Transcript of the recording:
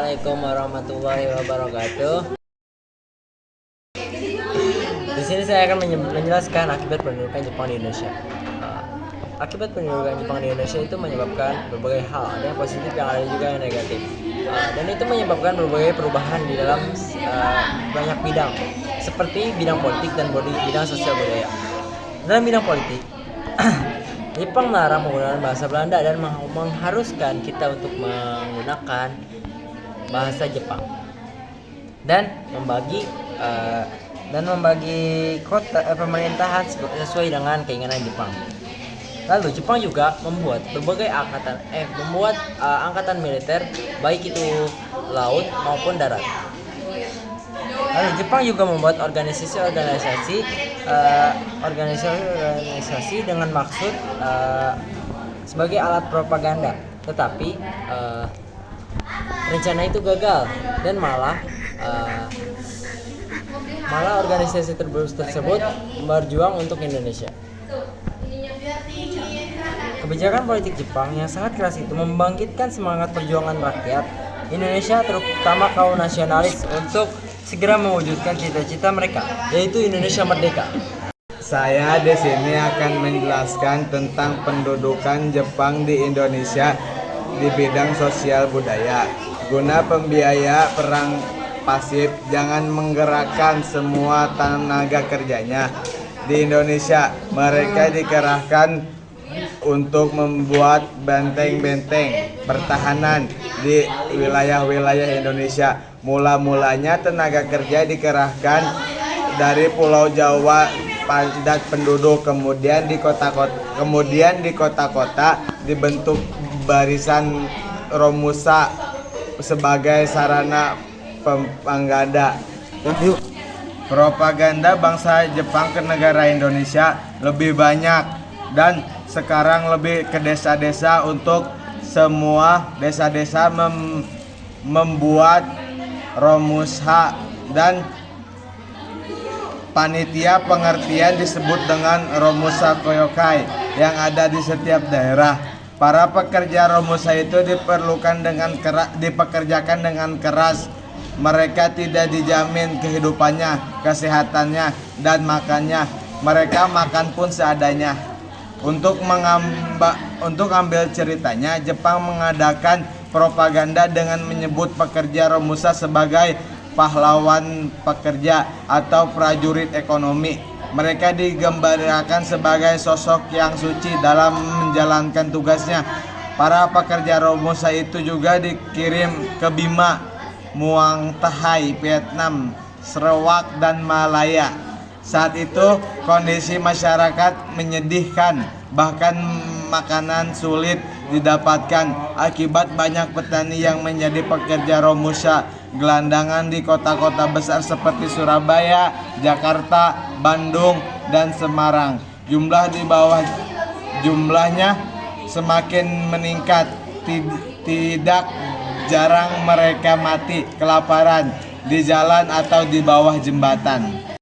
Assalamualaikum warahmatullahi wabarakatuh. Di sini saya akan menjelaskan akibat pendudukan Jepang di Indonesia. Akibat pendudukan Jepang di Indonesia itu menyebabkan berbagai hal, ada yang positif yang ada juga yang negatif. Dan itu menyebabkan berbagai perubahan di dalam banyak bidang, seperti bidang politik dan bidang sosial budaya. Dalam bidang politik, Jepang melarang menggunakan bahasa Belanda dan mengharuskan kita untuk menggunakan bahasa Jepang dan membagi kota pemerintahan sesuai dengan keinginan Jepang. Lalu Jepang juga membuat berbagai angkatan militer, baik itu laut maupun darat. Lalu Jepang juga membuat organisasi dengan maksud sebagai alat propaganda. Tetapi rencana itu gagal dan malah organisasi tersebut berjuang untuk Indonesia. Kebijakan politik Jepang yang sangat keras itu membangkitkan semangat perjuangan rakyat Indonesia, terutama kaum nasionalis, untuk segera mewujudkan cita-cita mereka, yaitu Indonesia merdeka. Saya di sini akan menjelaskan tentang pendudukan Jepang di Indonesia di bidang sosial budaya. Guna pembiaya perang pasif, jangan menggerakkan semua tenaga kerjanya. Di Indonesia, mereka dikerahkan untuk membuat benteng-benteng pertahanan di wilayah-wilayah Indonesia. Mula-mulanya tenaga kerja dikerahkan dari Pulau Jawa padat penduduk, kemudian di kota-kota dibentuk barisan romusa sebagai sarana propaganda. Propaganda bangsa Jepang ke negara Indonesia lebih banyak dan sekarang lebih ke desa-desa, untuk semua desa-desa membuat romusha dan panitia pengertian disebut dengan romusha koyokai yang ada di setiap daerah. Para pekerja romusha itu dipekerjakan dengan keras. Mereka tidak dijamin kehidupannya, kesehatannya, dan makannya. Mereka makan pun seadanya. Untuk ambil ceritanya, Jepang mengadakan propaganda dengan menyebut pekerja romusha sebagai pahlawan pekerja atau prajurit ekonomi. Mereka digambarkan sebagai sosok yang suci dalam menjalankan tugasnya. Para pekerja romusha itu juga dikirim ke Bima, Muang Thai, Vietnam, Sarawak, dan Malaya. Saat itu kondisi masyarakat menyedihkan, bahkan makanan sulit didapatkan akibat banyak petani yang menjadi pekerja romusha gelandangan di kota-kota besar seperti Surabaya, Jakarta, Bandung, dan Semarang. Jumlahnya semakin meningkat. Tidak jarang mereka mati kelaparan di jalan atau di bawah jembatan.